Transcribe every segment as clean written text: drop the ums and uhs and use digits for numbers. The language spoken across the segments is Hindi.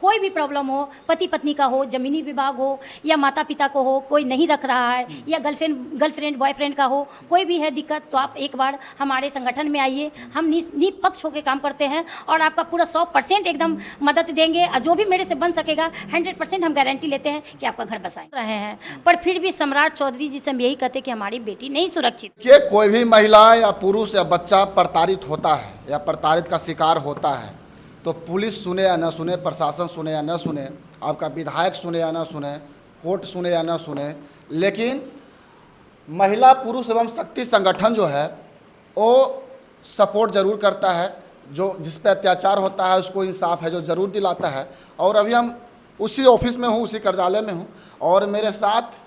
कोई भी प्रॉब्लम हो, पति पत्नी का हो, जमीनी विभाग हो या माता पिता को हो, कोई नहीं रख रहा है या गर्लफ्रेंड बॉयफ्रेंड का हो, कोई भी है दिक्कत, तो आप एक बार हमारे संगठन में आइए। हम निष्पक्ष होकर काम करते हैं और आपका पूरा 100% एकदम मदद देंगे। और जो भी मेरे से बन सकेगा 100% हम गारंटी लेते हैं कि आपका घर बसाएं रहे हैं। पर फिर भी सम्राट चौधरी जी से हम यही कहते हैं कि हमारी बेटी नहीं सुरक्षित। कि कोई भी महिला या पुरुष या बच्चा प्रताड़ित होता है या प्रताड़ित का शिकार होता है तो पुलिस सुने या न सुने, प्रशासन सुने या न सुने, आपका विधायक सुने या न सुने, कोर्ट सुने या न सुने, लेकिन महिला पुरुष एवं शक्ति संगठन जो है वो सपोर्ट ज़रूर करता है। जो जिस पे अत्याचार होता है उसको इंसाफ है जो ज़रूर दिलाता है। और अभी हम उसी ऑफिस में हूँ, उसी कार्यालय में हूँ और मेरे साथ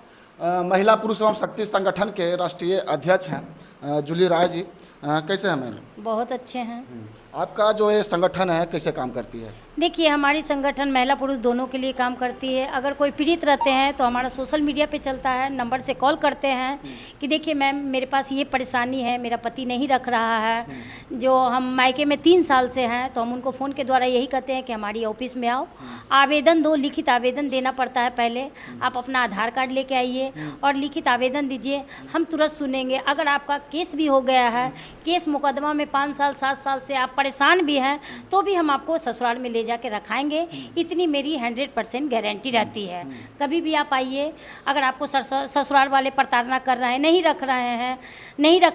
महिला पुरुष एवं शक्ति संगठन के राष्ट्रीय अध्यक्ष हैं जूली राय जी। कैसे हैं मैम? बहुत अच्छे हैं। आपका जो ये संगठन है कैसे काम करती है? देखिए, हमारी संगठन महिला पुरुष दोनों के लिए काम करती है। अगर कोई पीड़ित रहते हैं तो हमारा सोशल मीडिया पे चलता है, नंबर से कॉल करते हैं कि देखिए मैम मेरे पास ये परेशानी है, मेरा पति नहीं रख रहा है, जो हम मायके में 3 साल से हैं, तो हम उनको फ़ोन के द्वारा यही कहते हैं कि हमारी ऑफिस में आओ, आवेदन दो। लिखित आवेदन देना पड़ता है पहले। आप अपना आधार कार्ड लेके आइए और लिखित आवेदन दीजिए, हम तुरंत सुनेंगे। अगर आपका केस भी हो गया है, केस मुकदमा में 5 साल 7 साल से आप परेशान भी हैं, तो भी हम आपको ससुराल में ले जाके रखाएंगे। इतनी मेरी 100% गारंटी रहती है। कभी भी आप आइए। अगर आपको ससुराल वाले प्रताड़ना कर रहे हैं, नहीं रख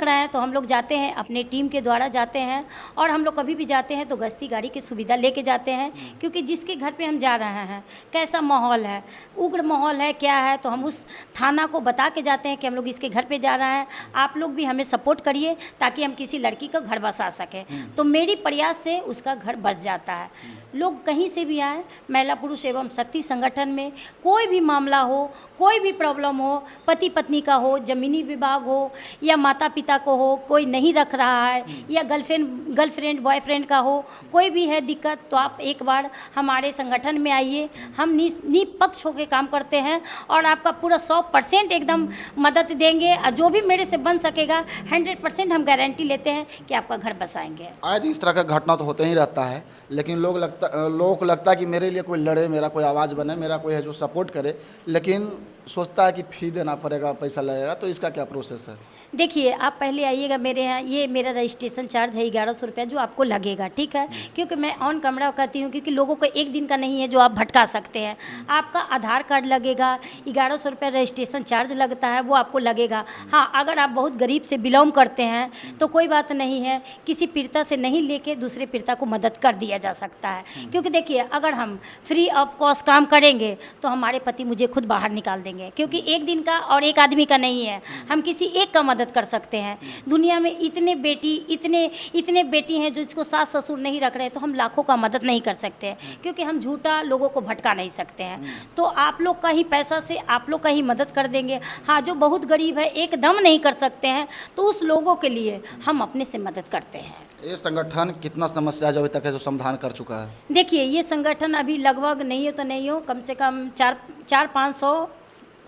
रहे हैं तो हम लोग जाते हैं, अपने टीम के द्वारा जाते हैं। और हम लोग कभी भी जाते हैं तो गश्ती गाड़ी की सुविधा लेके जाते हैं, क्योंकि जिसके घर पे हम जा रहे हैं कैसा माहौल है, उग्र माहौल है क्या है, तो हम उस थाना को बता के जाते हैं कि हम लोग इसके घर पे जा रहे हैं। आप लोग भी हमें सपोर्ट करिए ताकि हम किसी लड़की का घर बसा सकें। तो मेरी प्रयास से उसका घर बस जाता है। लोग कहीं से भी आए, महिला पुरुष एवं शक्ति संगठन में कोई भी मामला हो, कोई भी प्रॉब्लम हो, पति पत्नी का हो, जमीनी विभाग हो या माता पिता को हो, कोई नहीं रख रहा है या गर्लफ्रेंड बॉयफ्रेंड का हो, कोई भी है दिक्कत, तो आप एक बार हमारे संगठन में आइए। हम निष्पक्ष होकर काम करते हैं और आपका पूरा 100% एकदम मदद देंगे। और जो भी मेरे से बन सकेगा 100% हम गारंटी लेते हैं कि आपका घर बसाएंगे। आज इस तरह का घटना तो होते ही रहता है, लेकिन लोगों को लगता है कि मेरे लिए कोई लड़े, मेरा कोई आवाज़ बने, मेरा कोई है जो सपोर्ट करे, लेकिन सोचता है कि फ़ी देना पड़ेगा, पैसा लगेगा। तो इसका क्या प्रोसेस है? देखिए, आप पहले आइएगा मेरे यहाँ। ये मेरा रजिस्ट्रेशन चार्ज है 1100 रुपया जो आपको लगेगा, ठीक है? क्योंकि मैं ऑन कैमरा कहती हूँ, क्योंकि लोगों को एक दिन का नहीं है जो आप भटका सकते हैं। आपका आधार कार्ड लगेगा, 1100 रुपया रजिस्ट्रेशन चार्ज लगता है, वो आपको लगेगा। हाँ, अगर आप बहुत गरीब से बिलोंग करते हैं तो कोई बात नहीं है, किसी पीड़िता से नहीं लेके दूसरे पीड़िता को मदद कर दिया जा सकता है। क्योंकि देखिए, अगर हम फ्री ऑफ कॉस्ट काम करेंगे तो हमारे पति मुझे खुद बाहर निकाल देंगे, क्योंकि एक दिन का और एक आदमी का नहीं है। हम किसी एक का मदद कर सकते हैं। दुनिया में इतने बेटी हैं जो इसको सास ससुर नहीं रख रहे, तो हम लाखों का मदद नहीं कर सकते हैं, क्योंकि हम झूठा लोगों को भटका नहीं सकते हैं। तो आप लोग का ही पैसा से आप लोग का ही मदद कर देंगे। हाँ, जो बहुत गरीब है, एकदम नहीं कर सकते हैं, तो उस लोगों के लिए हम अपने से मदद करते हैं। ये संगठन कितना समस्या जो अभी तक है जो समाधान कर चुका है? देखिए, ये संगठन अभी लगभग नहीं हो तो नहीं हो, कम से कम 400-500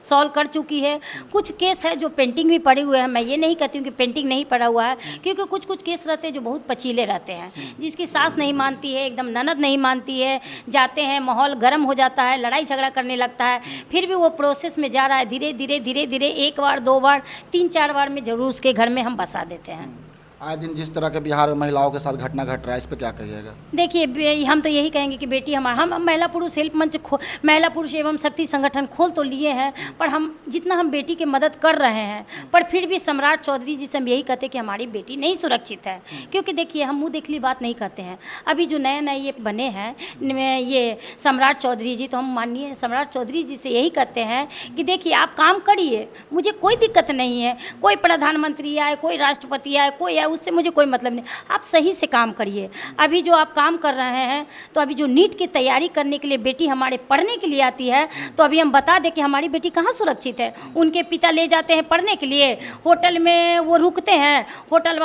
सॉल्व कर चुकी है। कुछ केस है जो पेंटिंग भी पड़े हुए हैं। मैं ये नहीं कहती हूँ कि पेंटिंग नहीं पड़ा हुआ है, क्योंकि कुछ केस रहते हैं जो बहुत पचीले रहते हैं, जिसकी सास नहीं मानती है, एकदम ननद नहीं मानती है, जाते हैं माहौल गर्म हो जाता है, लड़ाई झगड़ा करने लगता है, फिर भी वो प्रोसेस में जा रहा है। धीरे धीरे 1 बार 2 बार 3-4 बार में ज़रूर उसके घर में हम बसा देते हैं। आए दिन जिस तरह के बिहार में महिलाओं के साथ घटना घट रहा है, इस पर क्या कहिएगा? देखिए, हम तो यही कहेंगे कि बेटी हम महिला पुरुष हेल्प मंच महिला पुरुष एवं शक्ति संगठन खोल तो लिए हैं, पर हम बेटी की मदद कर रहे हैं, पर फिर भी सम्राट चौधरी जी से हम यही कहते हैं कि हमारी बेटी नहीं सुरक्षित है। क्योंकि देखिए, हम मुँह देखली बात नहीं कहते हैं। अभी जो नए ये बने हैं ये सम्राट चौधरी जी, तो हम माननीय सम्राट चौधरी जी से यही कहते हैं कि देखिए, आप काम करिए, मुझे कोई दिक्कत नहीं है। कोई प्रधानमंत्री आए, कोई राष्ट्रपति आए, कोई उससे मुझे कोई मतलब नहीं। आप सही से काम करिए। अभी जो आप काम कर रहे हैं, तो अभी जो नीट की तैयारी करने के लिए बेटी हमारे पढ़ने के लिए आती है, तो अभी हम बता दें कि हमारी बेटी कहाँ सुरक्षित है। उनके पिता ले जाते हैं पढ़ने के लिए, होटल में वो रुकते हैं, होटल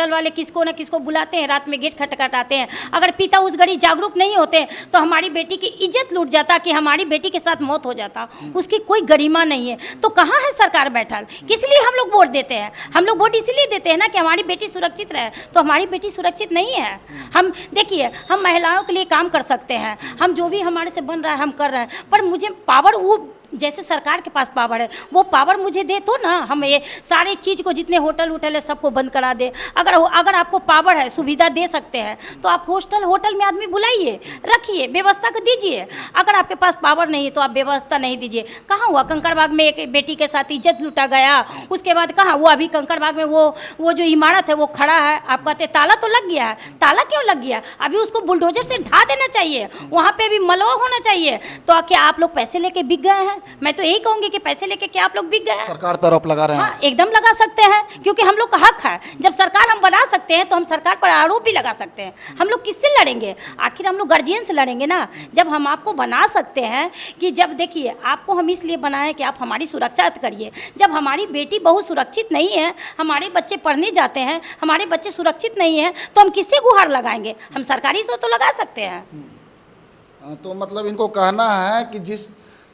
वाले किसको न किसको बुलाते हैं, रात में गेट खटखटाते हैं। अगर पिता उस घड़ी जागरूक नहीं होते तो हमारी बेटी की इज्जत लूट जाता, कि हमारी बेटी के साथ मौत हो जाता। उसकी कोई गरिमा नहीं है। तो कहाँ है सरकार बैठल? किस लिए हम लोग वोट देते हैं? हम लोग वोट इसलिए देते हैं ना कि हमारी हमारी बेटी सुरक्षित रहे, तो हमारी बेटी सुरक्षित नहीं है। हम देखिए, हम महिलाओं के लिए काम कर सकते हैं, हम जो भी हमारे से बन रहा है हम कर रहे हैं, पर मुझे पावर, वो जैसे सरकार के पास पावर है वो पावर मुझे दे तो ना, हम ये सारे चीज़ को, जितने होटल है सबको बंद करा दे। अगर आपको पावर है, सुविधा दे सकते हैं, तो आप होटल में आदमी बुलाइए, रखिए, व्यवस्था को दीजिए। अगर आपके पास पावर नहीं है तो आप व्यवस्था नहीं दीजिए। कहाँ हुआ कंकड़बाग में एक बेटी के साथ इज्जत लूटा गया, उसके बाद कहाँ हुआ, अभी कंकड़बाग में वो जो इमारत है वो खड़ा है, आप कहते ताला तो लग गया है, ताला क्यों लग गया? अभी उसको बुलडोजर से ढा देना चाहिए, वहाँ पे भी मलबा होना चाहिए। तो क्या आप लोग पैसे लेके बिक गए हैं? मैं तो यही कहूंगी कि पैसे लेके क्या आप लोग बिक गए हैं? सरकार पर आरोप लगा रहे हैं। हाँ, एकदम लगा सकते हैं, क्योंकि हम लोग का हक है। जब सरकार हम बना सकते हैं तो हम सरकार पर आरोप भी लगा सकते हैं। हम लोग किससे लड़ेंगे? आखिर हम लोग गार्जियन से लड़ेंगे ना। जब हम आपको बना सकते हैं कि जब देखिए, आपको हम इसलिए बनाए कि आप हमारी सुरक्षा करिए। जब हमारी बेटी बहुत सुरक्षित नहीं है, हमारे बच्चे पढ़ने जाते हैं, हमारे बच्चे सुरक्षित नहीं हैं, तो हम किससे गुहार लगाएंगे? हम सरकारी से तो लगा सकते हैं। तो मतलब इनको कहना है कि जिस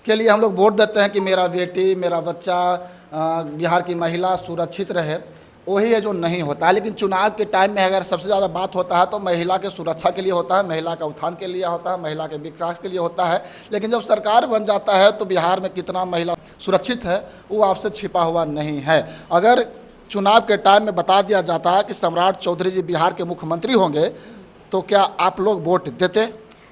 के लिए हम लोग वोट देते हैं कि मेरा बेटी, मेरा बच्चा, बिहार की महिला सुरक्षित रहे, वही है जो नहीं होता है। लेकिन चुनाव के टाइम में अगर सबसे ज़्यादा बात होता है तो महिला के सुरक्षा के लिए होता है, महिला का उत्थान के लिए होता है, महिला के विकास के लिए होता है। लेकिन जब सरकार बन जाता है तो बिहार में कितना महिला सुरक्षित है वो आपसे छिपा हुआ नहीं है। अगर चुनाव के टाइम में बता दिया जाता है कि सम्राट चौधरी जी बिहार के मुख्यमंत्री होंगे, तो क्या आप लोग वोट देते?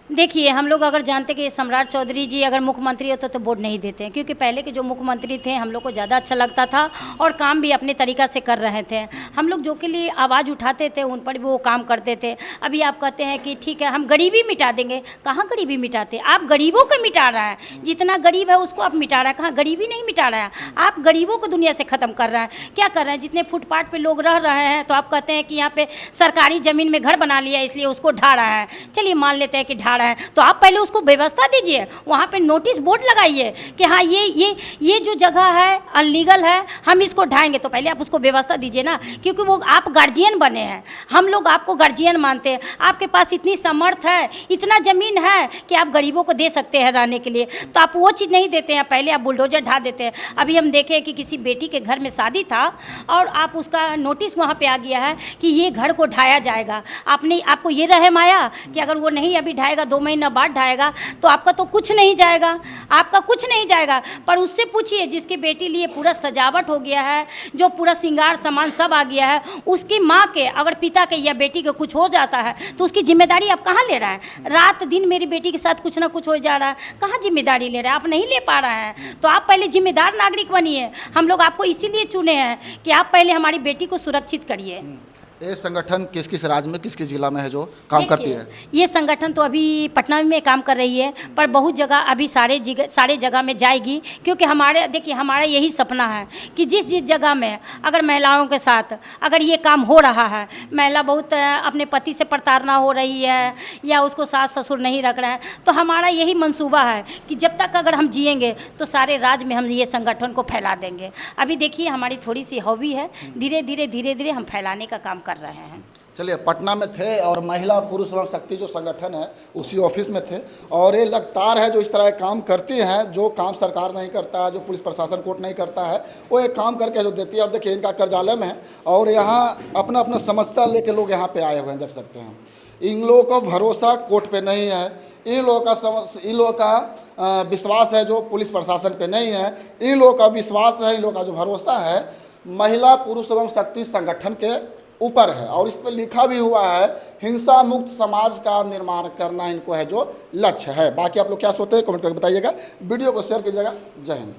देखिए, हम लोग अगर जानते कि सम्राट चौधरी जी अगर मुख्यमंत्री होते तो वोट नहीं देते हैं, क्योंकि पहले के जो मुख्यमंत्री थे हम लोग को ज़्यादा अच्छा लगता था और काम भी अपने तरीक़ा से कर रहे थे। हम लोग जो के लिए आवाज़ उठाते थे उन पर भी वो काम करते थे। अभी आप कहते हैं कि ठीक है हम गरीबी मिटा देंगे, कहाँ गरीबी मिटाते? आप गरीबों को मिटा रहे हैं, जितना गरीब है उसको आप मिटा रहे हैं, कहाँ गरीबी नहीं मिटा रहे हैं, आप गरीबों को दुनिया से ख़त्म कर रहे हैं। क्या कर रहे हैं? जितने फुटपाथ पर लोग रह रहे हैं तो आप कहते हैं कि यहाँ पर सरकारी ज़मीन में घर बना लिया इसलिए उसको ढा रहा है। चलिए मान लेते हैं कि ढा रहा है, तो आप पहले उसको व्यवस्था दीजिए, वहाँ पे नोटिस बोर्ड लगाइए कि हाँ ये जो जगह है अनलीगल है, हम इसको ढाएंगे। तो पहले आप उसको व्यवस्था दीजिए ना, क्योंकि वो आप गार्जियन बने हैं, हम लोग आपको गार्जियन मानते हैं। आपके पास इतनी समर्थ है, इतना ज़मीन है कि आप गरीबों को दे सकते हैं रहने के लिए, तो आप वो चीज़ नहीं देते हैं, पहले आप बुलडोजर ढा देते हैं। अभी हम देखें कि किसी बेटी के घर में शादी था और आप उसका नोटिस वहाँ पर आ गया है कि ये घर को ढाया जाएगा। आपको ये रहम आया कि अगर वो नहीं अभी ढाएगा, 2 महीना बाद ढाएगा, तो आपका तो कुछ नहीं जाएगा, आपका कुछ नहीं जाएगा। पर उससे पूछिए जिसकी बेटी लिए पूरा सजावट हो गया है, जो पूरा श्रृंगार सामान सब आ गया है, उसकी माँ के अगर पिता के या बेटी के कुछ हो जाता है तो उसकी जिम्मेदारी आप कहाँ ले रहे हैं? रात दिन मेरी बेटी के साथ कुछ ना कुछ हो जा रहा है, कहाँ जिम्मेदारी ले रहे हैं? आप नहीं ले पा रहे हैं। तो आप पहले जिम्मेदार नागरिक बनिए। हम लोग आपको इसीलिए चुने हैं कि आप पहले हमारी बेटी को सुरक्षित करिए। ये संगठन किस किस राज्य में, किस किस जिला में है जो काम करती है? ये संगठन तो अभी पटना में काम कर रही है, पर बहुत जगह अभी सारे जगह में जाएगी, क्योंकि हमारा यही सपना है कि जिस जगह में अगर महिलाओं के साथ अगर ये काम हो रहा है, महिला बहुत अपने पति से प्रताड़ना हो रही है या उसको सास ससुर नहीं रख रहे हैं, तो हमारा यही मंसूबा है कि जब तक अगर हम जिएंगे तो सारे राज्य में हम ये संगठन को फैला देंगे। अभी देखिए हमारी थोड़ी सी हॉबी है, धीरे धीरे हम फैलाने का काम कर रहे हैं। चलिए, पटना में थे और महिला पुरुष एवं शक्ति जो संगठन है उसी ऑफिस में थे, और ये लगातार है जो इस तरह काम करती हैं, जो काम सरकार नहीं करता है, जो पुलिस प्रशासन कोर्ट नहीं करता है, वो एक काम करके जो देती है। और देखिए इनका कार्यालय में है और यहाँ अपना अपना समस्या लेके लोग यहाँ पे आए हुए हैं, देख सकते हैं। इन लोगों का भरोसा कोर्ट पे नहीं है, इन लोगों का विश्वास है जो पुलिस प्रशासन पे नहीं है, इन लोगों का विश्वास है, इन लोगों का जो भरोसा है महिला पुरुष एवं शक्ति संगठन के ऊपर है। और इस पर लिखा भी हुआ है हिंसा मुक्त समाज का निर्माण करना इनको है जो लक्ष्य है। बाकी आप लोग क्या सोचते हैं कमेंट करके बताइएगा, वीडियो को शेयर कीजिएगा। जय हिंद।